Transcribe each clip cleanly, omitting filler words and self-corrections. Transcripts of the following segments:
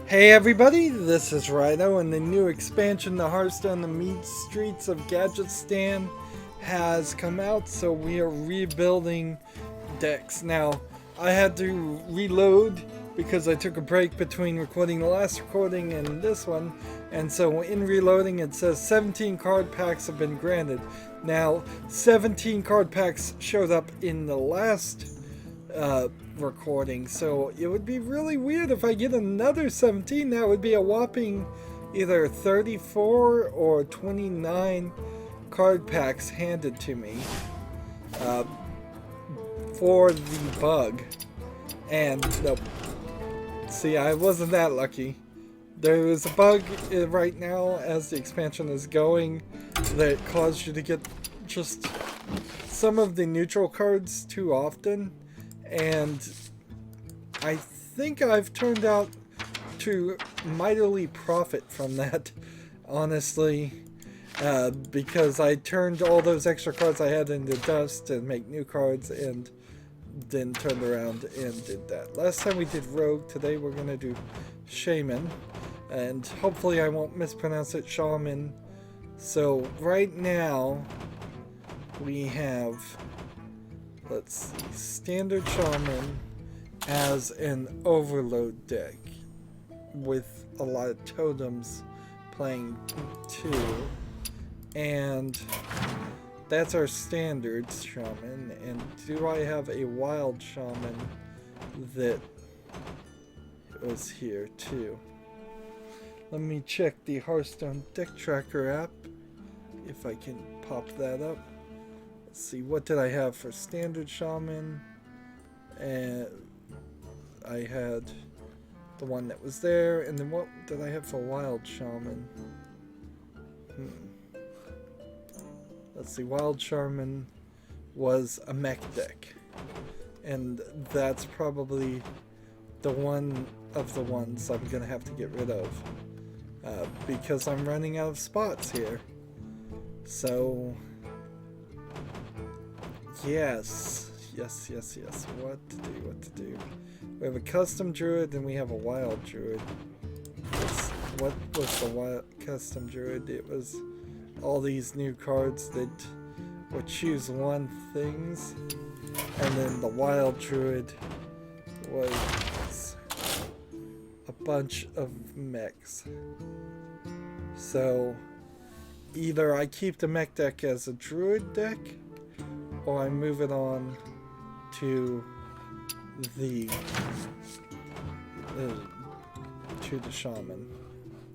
Hey everybody, this is Rydo, and the new expansion to Hearthstone, the Meat Streets of Gadgetzan, has come out, so we are rebuilding decks. Now, I had to reload because I took a break between recording the last recording and this one, and so in reloading it says 17 card packs have been granted. Now, 17 card packs showed up in the last recording, so it would be really weird if I get another 17. That would be a whopping either 34 or 29 card packs handed to me for the bug. And nope. See, I wasn't that lucky. There is a bug right now as the expansion is going that caused you to get just some of the neutral cards too often. And I think I've turned out to mightily profit from that, honestly, because I turned all those extra cards I had into dust and make new cards, and then turned around and did that. Last time we did Rogue, today we're going to do Shaman, and hopefully I won't mispronounce it, Shaman. So right now we have, let's see, standard Shaman as an overload deck with a lot of totems playing too, and that's our standard Shaman. And do I have a wild Shaman that was here too? Let me check the Hearthstone deck tracker app if I can pop that up. Let's see, what did I have for standard Shaman? And I had the one that was there, and then what did I have for wild Shaman? Let's see, wild Shaman was a mech deck, and that's probably the one of the ones I'm gonna have to get rid of because I'm running out of spots here. So yes. What to do? We have a custom druid and we have a wild druid. What was the wild custom druid? It was all these new cards that would choose one things, and then the wild druid was a bunch of mechs. So either I keep the mech deck as a druid deck, or I move it on to the Shaman.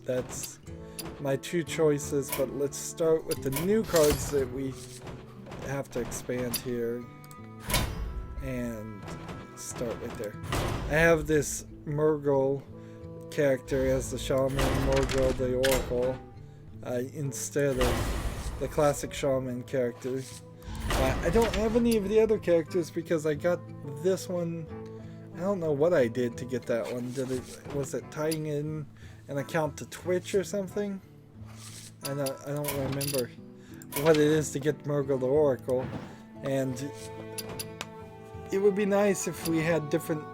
That's my two choices, but let's start with the new cards that we have to expand here and start right there. I have this Murgle character as the Shaman, Murgle the Oracle, instead of the classic Shaman character. I don't have any of the other characters because I got this one. I don't know what I did to get that one. Was it tying in an account to Twitch or something? I don't remember what it is to get Murgle the Oracle. And it would be nice if we had different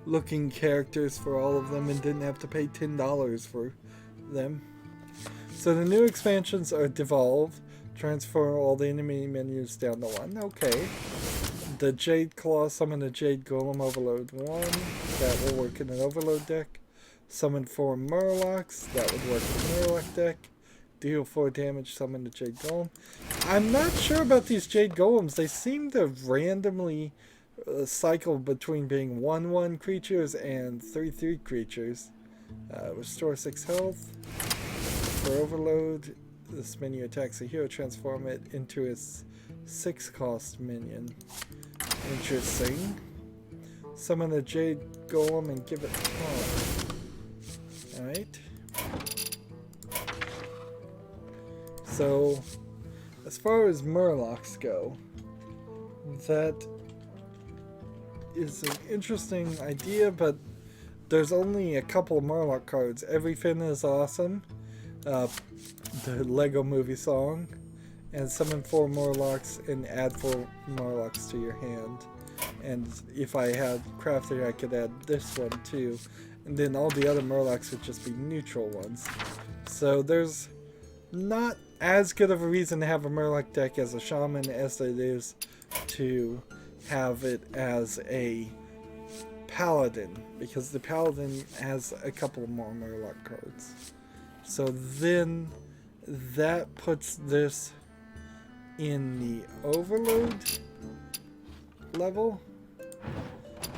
looking characters for all of them and didn't have to pay $10 for them. So the new expansions are Devolve. Transfer all the enemy menus down to 1. Okay. The Jade Claw, summon a Jade Golem, overload 1. That will work in an overload deck. Summon 4 Murlocs. That would work in a Murloc deck. Deal 4 damage, summon the Jade Golem. I'm not sure about these Jade Golems. They seem to randomly cycle between being 1/1 creatures and 3/3 creatures. Restore 6 health. For overload, this menu attacks a hero, transform it into its 6 cost minion. Interesting. Summon a Jade Golem and give it time. Alright. So, as far as Murlocs go, that is an interesting idea, but there's only a couple of Murloc cards. Everything is awesome. The Lego Movie song, and summon 4 Murlocs and add 4 Murlocs to your hand. And if I had crafted, I could add this one too. and then all the other Murlocs would just be neutral ones. So there's not as good of a reason to have a Murloc deck as a Shaman as it is to have it as a Paladin, because the Paladin has a couple more Murloc cards. So then that puts this in the Overload level.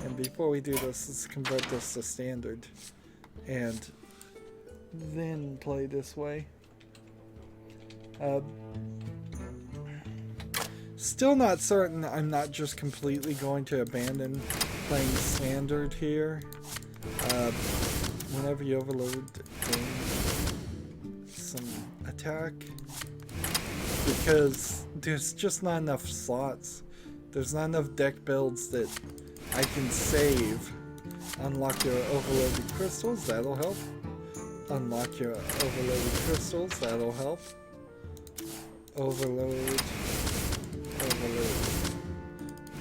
And before we do this, let's convert this to Standard and then play this way. Still not certain I'm not just completely going to abandon playing Standard here. Whenever you overload, gain some attack. Because there's just not enough slots. There's not enough deck builds that I can save. Unlock your overloaded crystals, that'll help. Unlock your overloaded crystals, that'll help. Overload.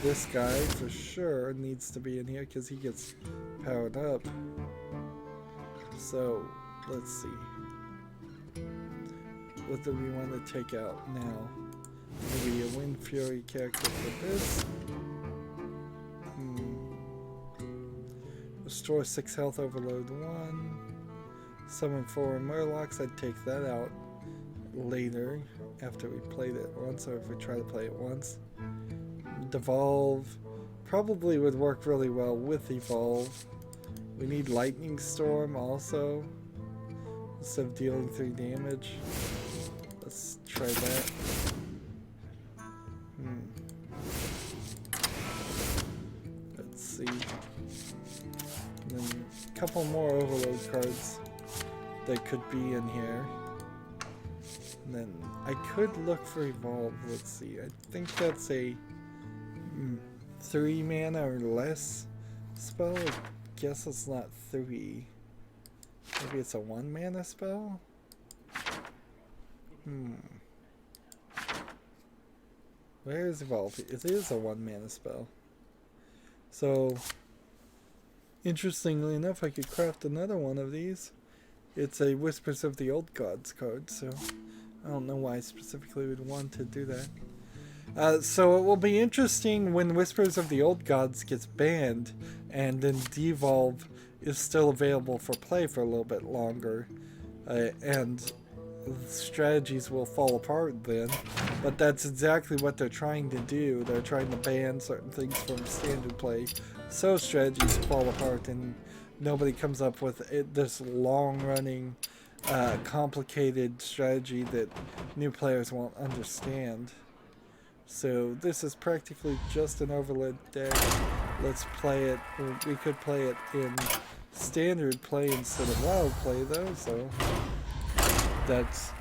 This guy for sure needs to be in here because he gets powered up. So let's see. What do we want to take out now? Maybe a Wind Fury character for this. Restore 6 health, overload 1. Summon 4 Murlocs, I'd take that out later after we played it once, or if we try to play it once. Devolve probably would work really well with Evolve. We need Lightning Storm also, instead of dealing 3 damage. Let's try that. Let's see. And then a couple more Overload cards that could be in here. And then I could look for Evolve. Let's see. I think that's a 3 mana or less spell. I guess it's not 3. Maybe it's a 1 mana spell? Where is Evolve? It is a 1 mana spell. So, interestingly enough, I could craft another one of these. It's a Whispers of the Old Gods card, so I don't know why I specifically would want to do that. So it will be interesting when Whispers of the Old Gods gets banned and then Devolve is still available for play for a little bit longer, and strategies will fall apart then. But that's exactly what they're trying to do. They're trying to ban certain things from standard play so strategies fall apart and nobody comes up with this long-running complicated strategy that new players won't understand. So this is practically just an overload deck. Let's play it. We could play it in standard play instead of wild play though, so that's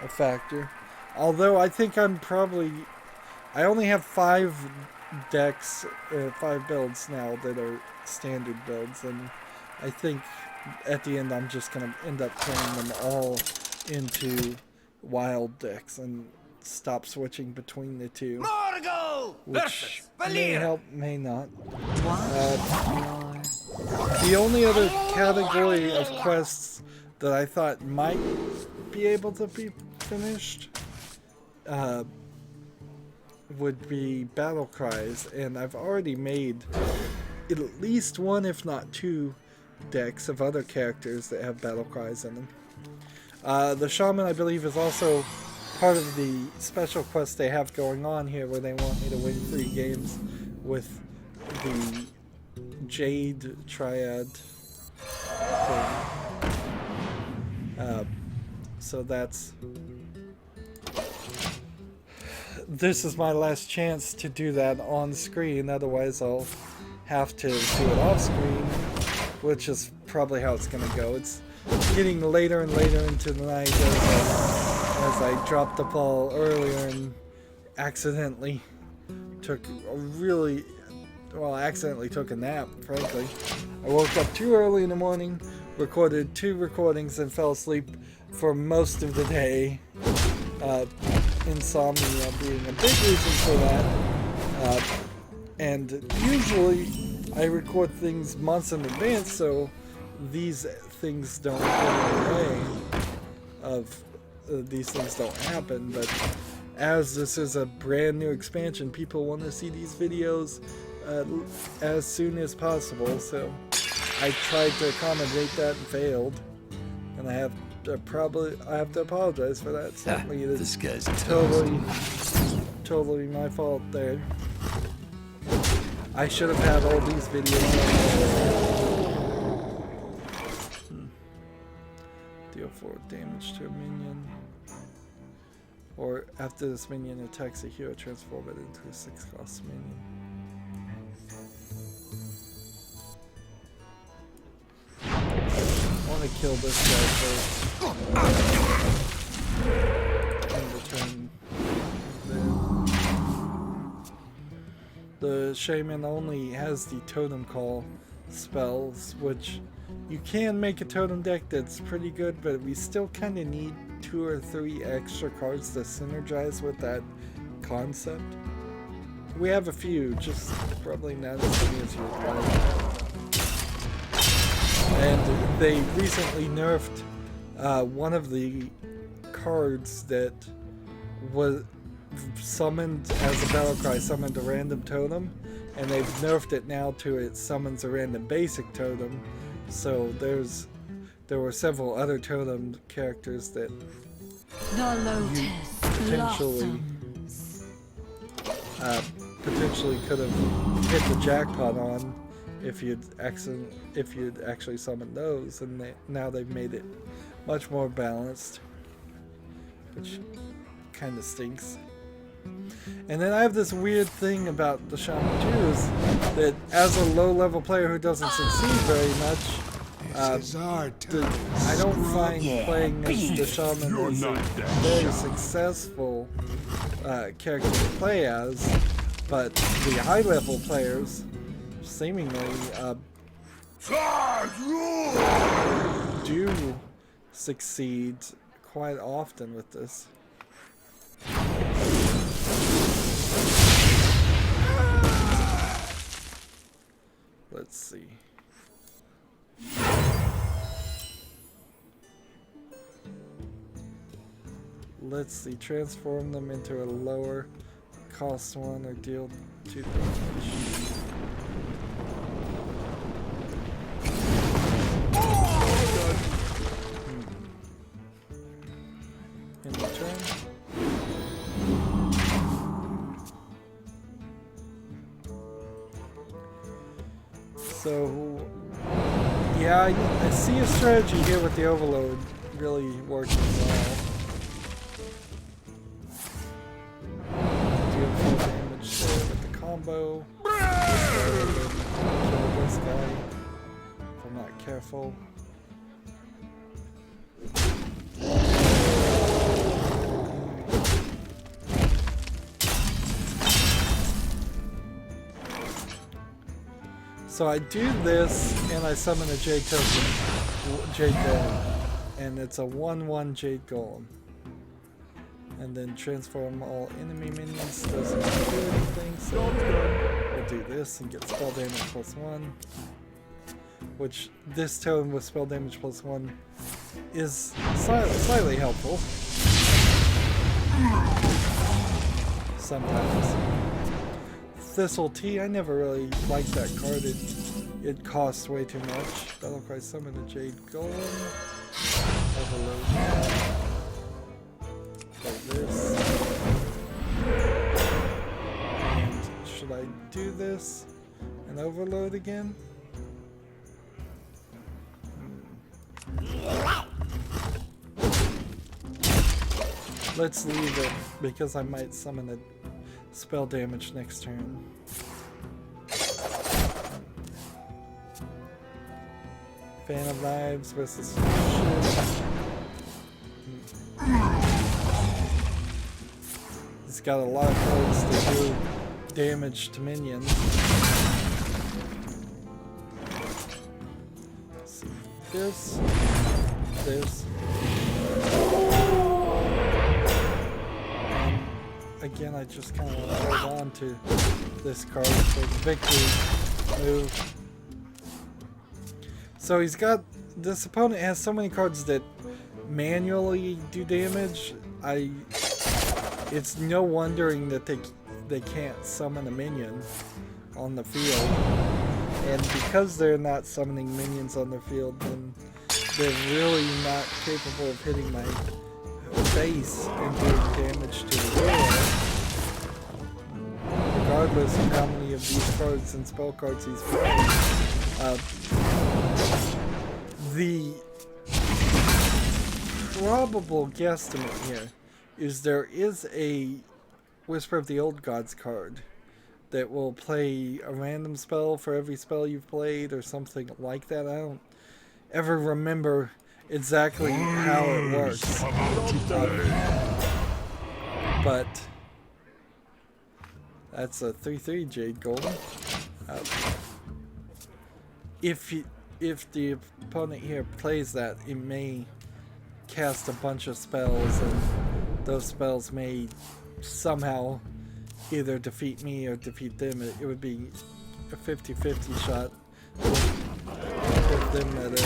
a factor. Although I think I only have 5 decks, 5 builds now that are standard builds, and I think at the end I'm just going to end up turning them all into wild decks and stop switching between the two, which may help, may not. The only other category of quests that I thought might be able to be finished would be battle cries, and I've already made at least 1 if not 2 decks of other characters that have battle cries in them. The Shaman, I believe, is also part of the special quest they have going on here, where they want me to win 3 games with the Jade Triad thing. So this is my last chance to do that on screen, otherwise I'll have to do it off screen, which is probably how it's going to go. It's getting later and later into the night as I dropped the ball earlier and accidentally took a nap, frankly. I woke up too early in the morning, recorded 2 recordings, and fell asleep for most of the day. Insomnia being a big reason for that. And usually I record things months in advance, so these things don't get in the way of these things don't happen, but as this is a brand new expansion, people want to see these videos as soon as possible, so I tried to accommodate that and failed, and I have to apologize for that. Certainly this guy's totally my fault there. I should have had all these videos. Deal 4 damage to a minion. Or after this minion attacks a hero, transform it into a 6-cost minion. I want to kill this guy first. And return the Shaman only has the totem call spells, which you can make a totem deck that's pretty good, but we still kind of need 2 or 3 extra cards to synergize with that concept. We have a few, just probably not as many as you would like. And they recently nerfed one of the cards that was summoned as a battle cry, summoned a random totem, and they've nerfed it now to it summons a random basic totem. So there were several other totem characters that you potentially could have hit the jackpot on if you'd actually summoned those, and now they've made it much more balanced, which kind of stinks. And then I have this weird thing about the Shaman too, is that as a low-level player who doesn't succeed very much, I don't find playing as the Shaman as a very successful character to play as, but the high-level players seemingly do succeed quite often with this. Let's see. Let's see. Transform them into a lower cost one or deal 2 damage. In return. So, yeah, I see a strategy here with the overload really working well. Deal 4 damage there with the combo. Kill this guy if I'm not careful. So I do this, and I summon a Jade Golem, and it's a 1/1 Jade Golem. And then transform all enemy minions, doesn't do anything, so we'll do this and get spell damage +1. Which, this totem with spell damage +1 is slightly helpful. Sometimes. Thistle Tea, I never really liked that card. It costs way too much. Battlecry summon a Jade Golem. Overload. Like this. And should I do this and overload again? Let's leave it because I might summon a spell damage next turn. Fan of Knives versus Shield. He's got a lot of cards to do damage to minions. Let's see. This. Again, I just kind of want to hold on to this card for the victory move. So he's got, this opponent has so many cards that manually do damage. It's no wondering that they can't summon a minion on the field. And because they're not summoning minions on the field, then they're really not capable of hitting my face and doing damage to the hero. Regardless of how many of these cards and spell cards he's playing. The probable guesstimate here is there is a Whisper of the Old Gods card that will play a random spell for every spell you've played or something like that. I don't ever remember exactly how it works. But that's a 3/3 Jade Golem. If the opponent here plays that, it may cast a bunch of spells, and those spells may somehow either defeat me or defeat them. It would be a 50-50 shot with them at a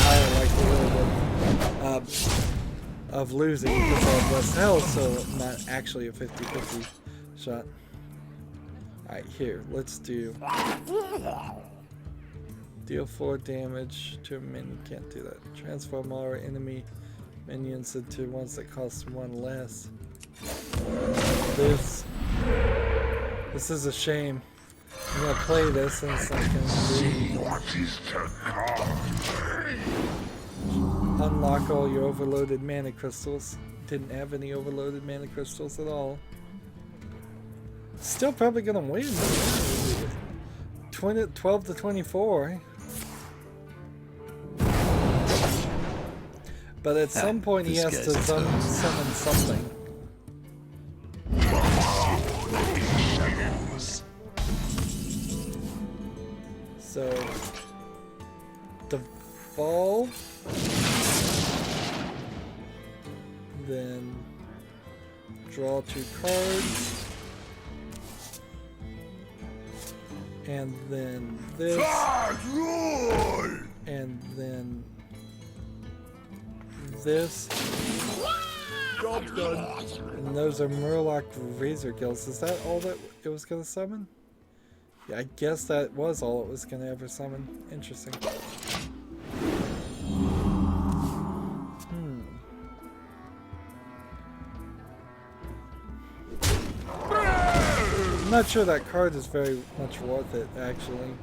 higher likelihood of losing because I have less health, so not actually a 50-50 shot. Alright, here, let's do deal 4 damage to a minion. Can't do that. Transform all our enemy minions into ones that cost 1 less. This is a shame. I'm gonna play this in a second. Unlock all your overloaded mana crystals. Didn't have any overloaded mana crystals at all. Still probably gonna win. 12-24. But at some point he has to summon something. So, devolve, then draw 2 cards, and then this, and then this. Job done. And those are Murloc Razor Gills. Is that all that it was going to summon? Yeah, I guess that was all it was going to ever summon. Interesting. I'm not sure that card is very much worth it, actually.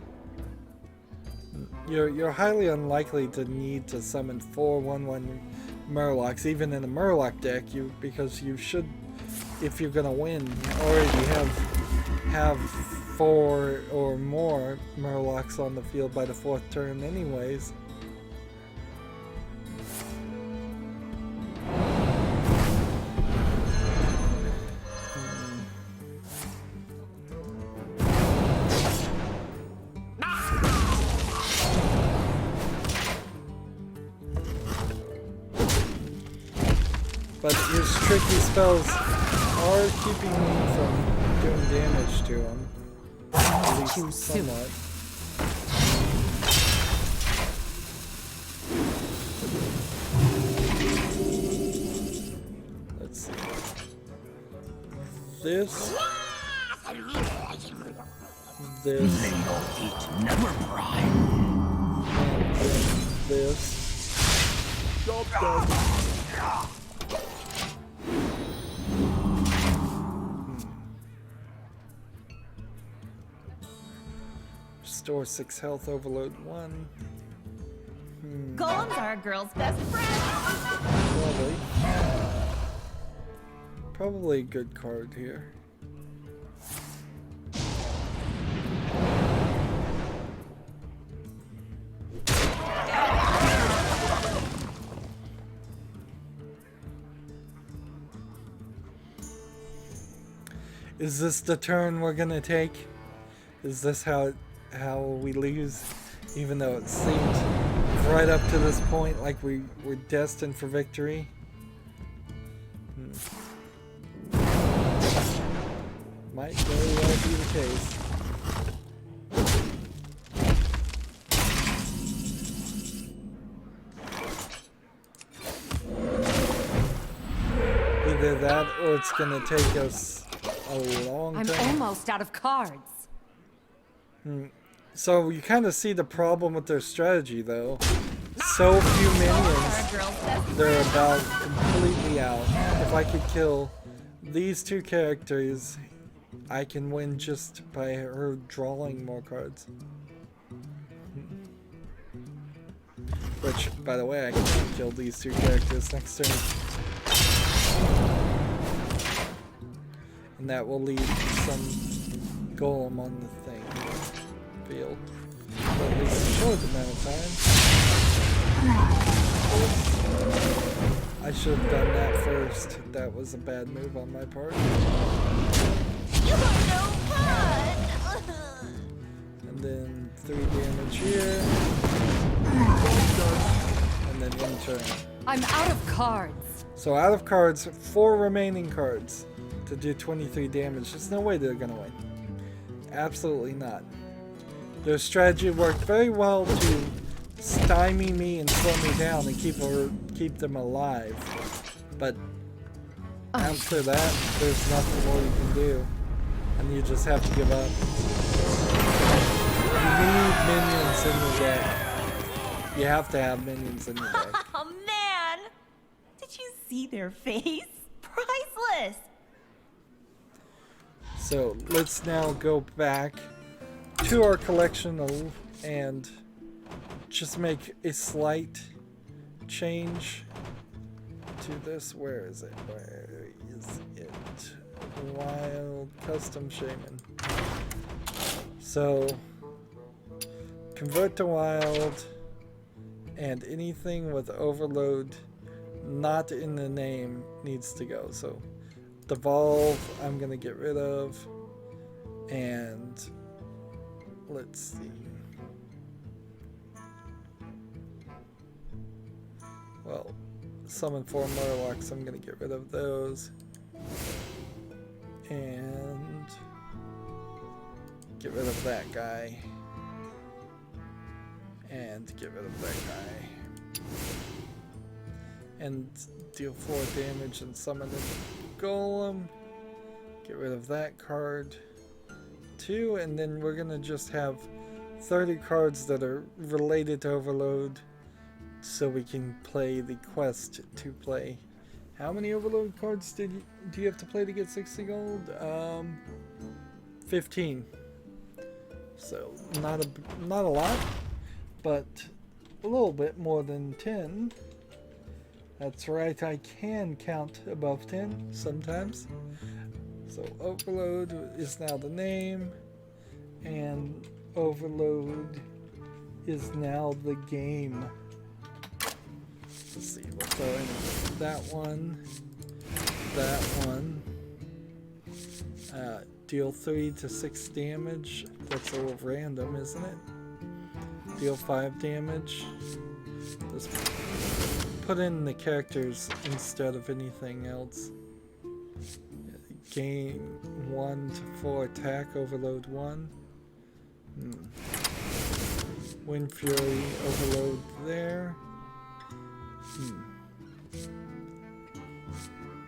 You're highly unlikely to need to summon 4 1/1 Murlocs, even in a Murloc deck, because you should, if you're gonna win, already have 4 or more Murlocs on the field by the 4th turn anyways. But his tricky spells are keeping me from doing damage to him. At least somewhat. Let's see. This. And this. Job done. Restore 6 health, overload 1. Golems are a girl's best friend. Probably a good card here. Is this the turn we're gonna take? Is this how we lose? Even though it seemed right up to this point like we were destined for victory. Might very well be the case. Either that or it's gonna take us a long time. I'm almost out of cards. So you kind of see the problem with their strategy, though. So few minions, they're about completely out. If I could kill these two characters, I can win just by her drawing more cards. Which, by the way, I can kill these two characters next turn. And that will leave some golem on the thing field. For at least a short amount of time. I should have done that first. That was a bad move on my part. You are no fun! And then 3 damage here. And then in turn. I'm out of cards. So out of cards, 4 remaining cards to do 23 damage. There's no way they're gonna win. Absolutely not. Their strategy worked very well to stymie me and slow me down and keep them alive. But after that, there's nothing more you can do. And you just have to give up. You need minions in your deck. You have to have minions in your deck. Oh man! Did you see their face? Priceless! So let's now go back to our collection and just make a slight change to this. Where is it? Where is it? Wild custom shaman. So convert to wild, and anything with overload not in the name needs to go. So devolve I'm gonna get rid of, and let's see. Well, summon 4 Murlocs, I'm gonna get rid of those. And get rid of that guy. And get rid of that guy. And deal 4 damage and summon a golem. Get rid of that card too, and then we're gonna just have 30 cards that are related to overload so we can play the quest to play. How many overload cards do you have to play to get 60 gold? 15. So not a lot, but a little bit more than 10. That's right, I can count above 10 sometimes. So overload is now the name, and overload is now the game. Let's see, we'll throw in that one. Deal 3 to 6 damage. That's a little random, isn't it? Deal 5 damage. Just put in the characters instead of anything else. Gain 1 to 4 attack, overload 1. Wind Fury, overload there.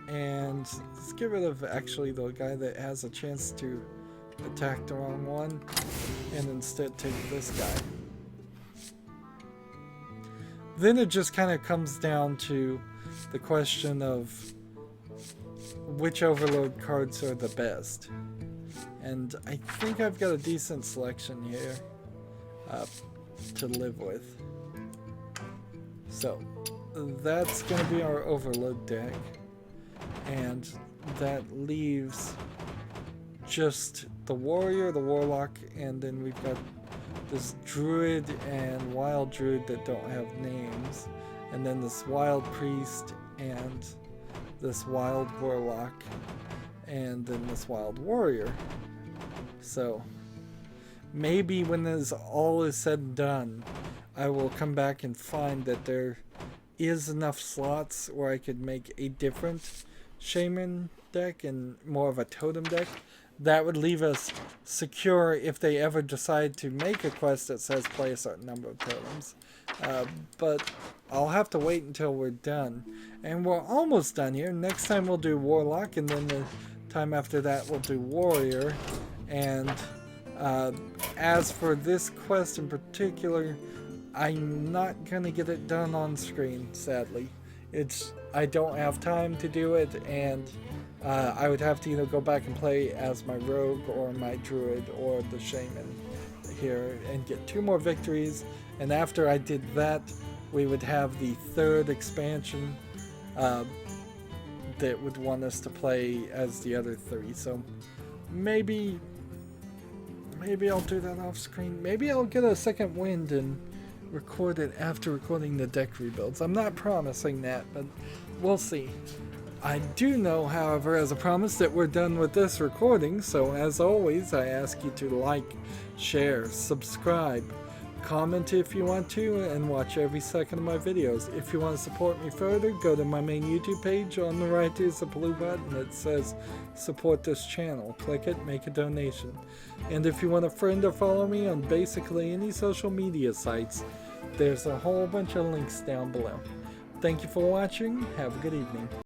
And let's get rid of actually the guy that has a chance to attack the wrong one, and instead take this guy. Then it just kind of comes down to the question of which overload cards are the best. And I think I've got a decent selection here to live with. So that's going to be our overload deck, and that leaves just the warrior, the warlock, and then we've got this druid and wild druid that don't have names, and then this wild priest and this wild warlock, and then this wild warrior. So maybe when this all is said and done, I will come back and find that there is enough slots where I could make a different shaman deck and more of a totem deck. That would leave us secure if they ever decide to make a quest that says play a certain number of totems. but I'll have to wait until we're done. And we're almost done here. Next time we'll do Warlock, and then the time after that we'll do Warrior. And as for this quest in particular, I'm not gonna get it done on screen, sadly. I don't have time to do it, and I would have to either go back and play as my rogue or my druid or the shaman here and get 2 more victories. And after I did that, we would have the 3rd expansion that would want us to play as the other 3. So maybe I'll do that off screen. Maybe I'll get a second wind and record it after recording the deck rebuilds. I'm not promising that, but we'll see. I do know, however, as a promise, that we're done with this recording, so as always, I ask you to like, share, subscribe, comment if you want to, and watch every second of my videos. If you want to support me further, go to my main YouTube page. On the right is a blue button that says support this channel. Click it, make a donation. And if you want to friend or follow me on basically any social media sites, there's a whole bunch of links down below. Thank you for watching. Have a good evening.